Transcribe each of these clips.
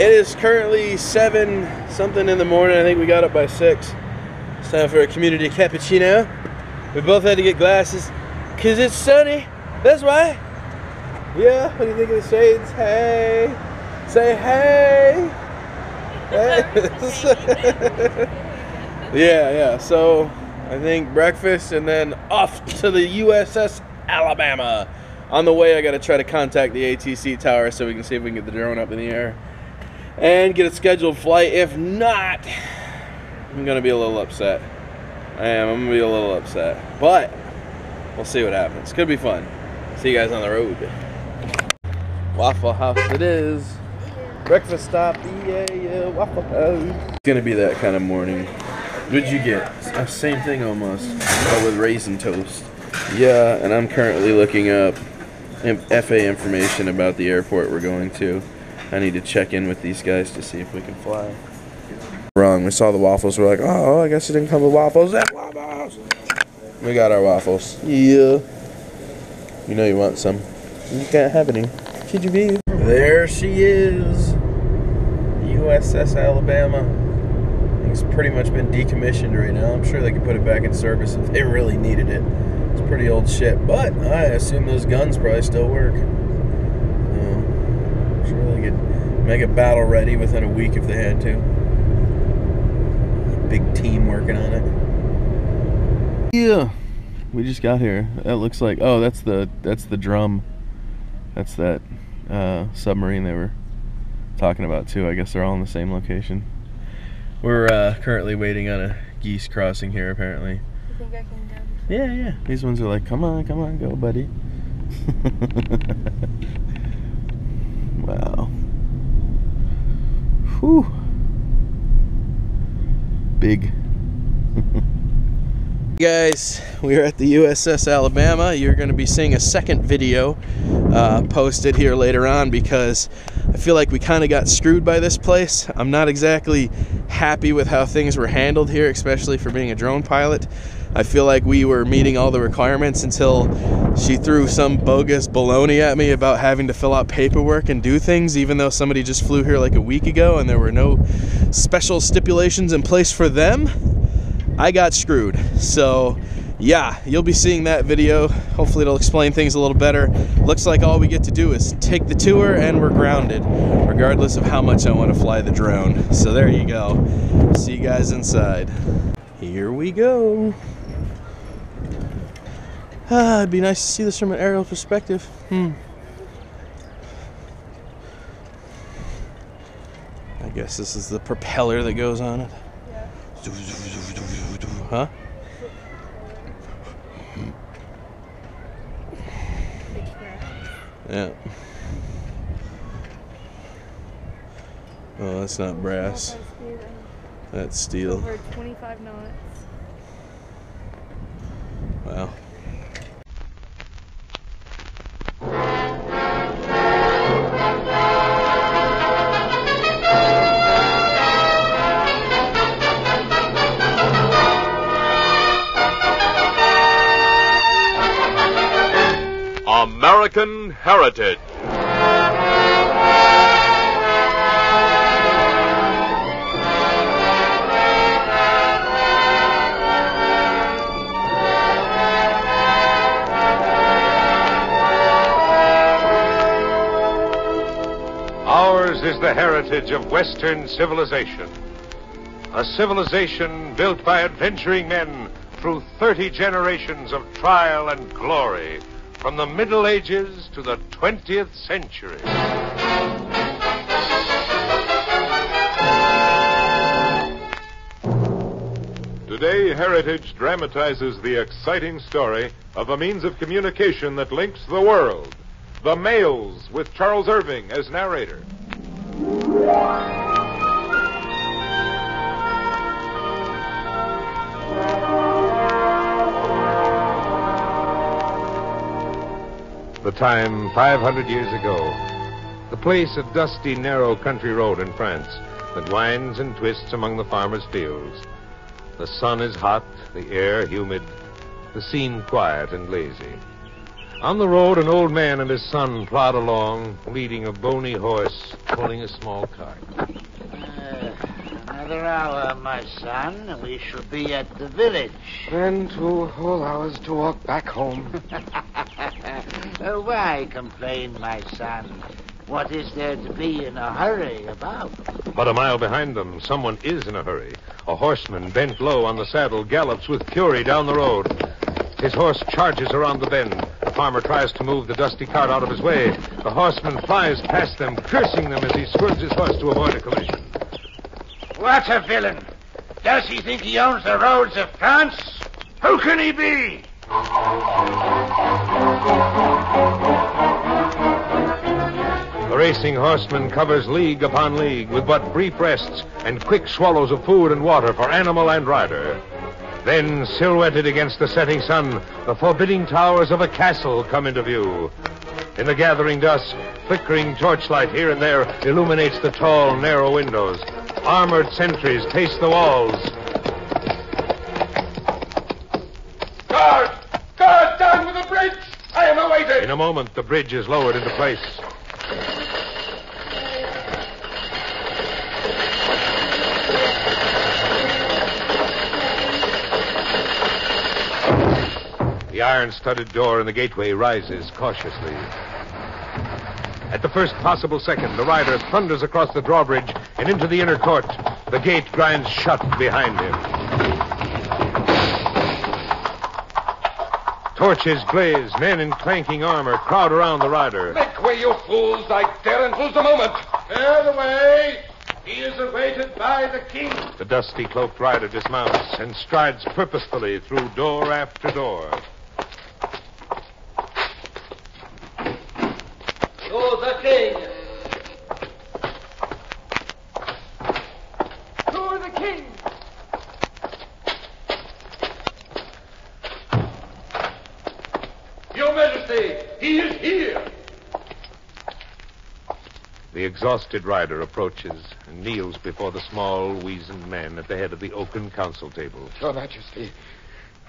It is currently 7 something in the morning. I think we got up by 6. It's time for a community cappuccino. We both had to get glasses because it's sunny. That's why. Yeah, what do you think of the shades? Hey. Say hey. Hey. Yeah. So I think breakfast and then off to the USS Alabama. On the way, I got to try to contact the ATC tower so we can see if we can get the drone up in the air and get a scheduled flight. If not, I'm gonna be a little upset. I'm gonna be a little upset, but we'll see what happens. Could be fun. See you guys on the road. Waffle House it is. Breakfast stop, yeah, Waffle House. It's gonna be that kind of morning. What'd you get? Same thing almost, but with raisin toast. Yeah, and I'm currently looking up FA information about the airport we're going to. I need to check in with these guys to see if we can fly. Wrong, we saw the waffles, we're like, oh, I guess it didn't come with waffles. Waffles! We got our waffles. Yeah. You know you want some. You can't have any. Could you be? There she is. USS Alabama. It's pretty much been decommissioned right now. I'm sure they could put it back in service if they really needed it. It's pretty old shit, but I assume those guns probably still work. I'm sure they could make it battle ready within a week if they had to. Big team working on it. Yeah, we just got here. That looks like, oh, that's the drum. That's that submarine they were talking about too. I guess they're all in the same location. We're currently waiting on a geese crossing here apparently. You think I can go? Yeah. These ones are like, come on, go, buddy. Wow. Whew. Big. Guys, we are at the USS Alabama. You're going to be seeing a second video posted here later on because I feel like we kind of got screwed by this place. I'm not exactly happy with how things were handled here, especially for being a drone pilot. I feel like we were meeting all the requirements until she threw some bogus baloney at me about having to fill out paperwork and do things, even though somebody just flew here like a week ago and there were no special stipulations in place for them. I got screwed. So yeah, you'll be seeing that video. Hopefully it'll explain things a little better. Looks like all we get to do is take the tour and we're grounded, regardless of how much I want to fly the drone. So there you go. See you guys inside. Here we go. It'd be nice to see this from an aerial perspective. I guess this is the propeller that goes on it. Yeah. Huh? Yeah. Oh, that's not brass. That's steel. Over 25 knots. Wow. American Heritage. Ours is the heritage of Western civilization. A civilization built by adventuring men through 30 generations of trial and glory, from the Middle Ages to the 20th century. Today, Heritage dramatizes the exciting story of a means of communication that links the world. The Mails, with Charles Irving as narrator. The time 500 years ago. The place a dusty, narrow country road in France that winds and twists among the farmers' fields. The sun is hot, the air humid, the scene quiet and lazy. On the road, an old man and his son plod along, leading a bony horse, pulling a small cart. Another hour, my son, and we shall be at the village. Then 2 whole hours to walk back home. Why complain, my son? What is there to be in a hurry about? But a mile behind them, someone is in a hurry. A horseman, bent low on the saddle, gallops with fury down the road. His horse charges around the bend. The farmer tries to move the dusty cart out of his way. The horseman flies past them, cursing them as he swerves his horse to avoid a collision. What a villain! Does he think he owns the roads of France? Who can he be? The racing horseman covers league upon league with but brief rests and quick swallows of food and water for animal and rider. Then, silhouetted against the setting sun, the forbidding towers of a castle come into view. In the gathering dusk, flickering torchlight here and there illuminates the tall, narrow windows. Armored sentries pace the walls. Guard! Guard, down with the bridge! I am awaited! In a moment, the bridge is lowered into place. The iron-studded door in the gateway rises cautiously. At the first possible second, the rider thunders across the drawbridge and into the inner court. The gate grinds shut behind him. Torches blaze. Men in clanking armor crowd around the rider. Make way, you fools! I daren't lose a moment! Clear the way! He is awaited by the king! The dusty cloaked rider dismounts and strides purposefully through door after door. To the king! To the king! Your Majesty, he is here! The exhausted rider approaches and kneels before the small, weazened man at the head of the oaken council table. Your Majesty,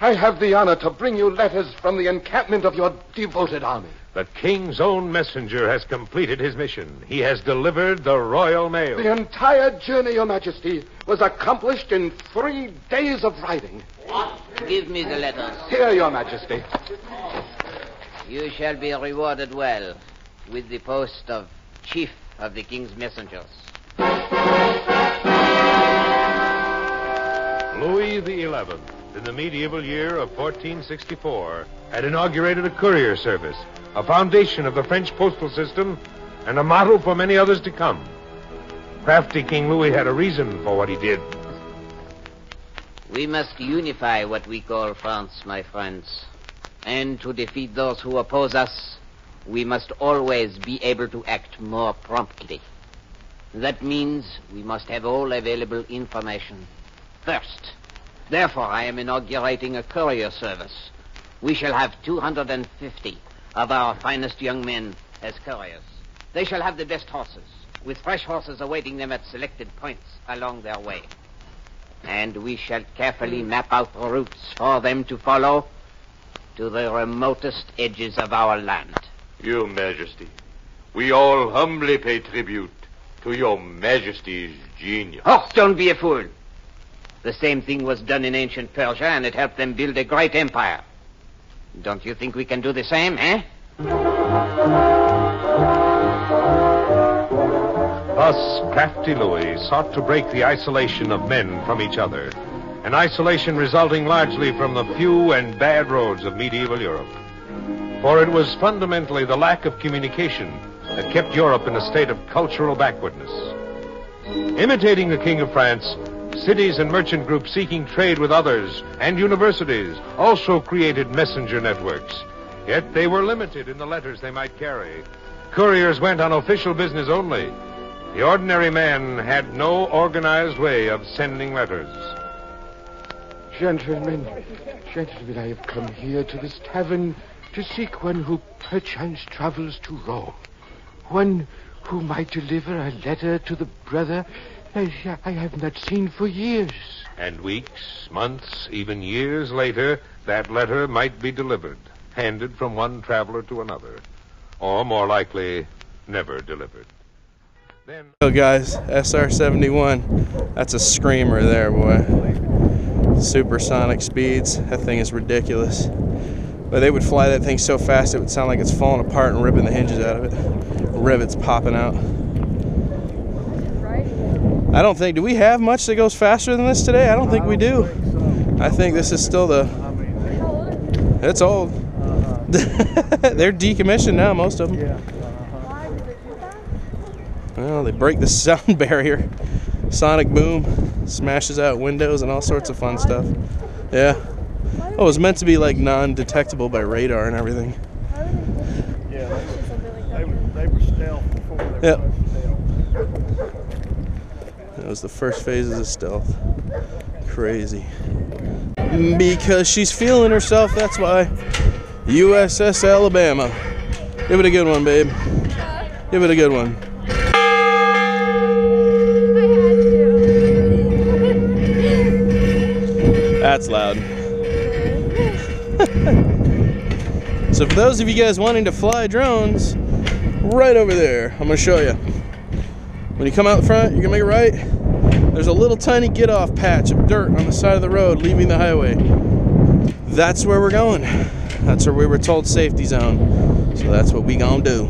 I have the honor to bring you letters from the encampment of your devoted army. The king's own messenger has completed his mission. He has delivered the royal mail. The entire journey, Your Majesty, was accomplished in 3 days of riding. Give me the letters. Here, Your Majesty. You shall be rewarded well with the post of chief of the king's messengers. Louis XI, in the medieval year of 1464, had inaugurated a courier service, a foundation of the French postal system, and a model for many others to come. Crafty King Louis had a reason for what he did. We must unify what we call France, my friends. And to defeat those who oppose us, we must always be able to act more promptly. That means we must have all available information first. Therefore, I am inaugurating a courier service. We shall have 250 of our finest young men as couriers. They shall have the best horses, with fresh horses awaiting them at selected points along their way. And we shall carefully map out routes for them to follow to the remotest edges of our land. Your Majesty, we all humbly pay tribute to Your Majesty's genius. Oh, don't be a fool. The same thing was done in ancient Persia, and it helped them build a great empire. Don't you think we can do the same, eh? Thus, crafty Louis sought to break the isolation of men from each other, an isolation resulting largely from the few and bad roads of medieval Europe. For it was fundamentally the lack of communication that kept Europe in a state of cultural backwardness. Imitating the King of France, cities and merchant groups seeking trade with others and universities also created messenger networks. Yet they were limited in the letters they might carry. Couriers went on official business only. The ordinary man had no organized way of sending letters. Gentlemen, I have come here to this tavern to seek one who perchance travels to Rome. One who might deliver a letter to the brother I have not seen for years. And weeks, months, even years later, that letter might be delivered. handed from one traveler to another, or more likely, never delivered. Then, Oh, guys, SR-71. That's a screamer there, boy. Supersonic speeds. That thing is ridiculous. But they would fly that thing so fast it would sound like it's falling apart and ripping the hinges out of it. Rivets popping out. I don't think, do we have much that goes faster than this today? I don't think we do. I think this is still the, it's old. They're decommissioned now, most of them. Well, they break the sound barrier. Sonic boom, smashes out windows and all sorts of fun stuff. Yeah. Oh, it was meant to be like non-detectable by radar and everything. Yeah, they were stealth before they were Yep. stealth. That was the first phases of stealth. Crazy. Because she's feeling herself, that's why. USS Alabama. Give it a good one, babe. Give it a good one. That's loud. So for those of you guys wanting to fly drones, right over there, I'm gonna show you. When you come out the front, you're gonna make it right. There's a little tiny get-off patch of dirt on the side of the road leaving the highway. That's where we're going. That's where we were told safety zone. So that's what we gonna do.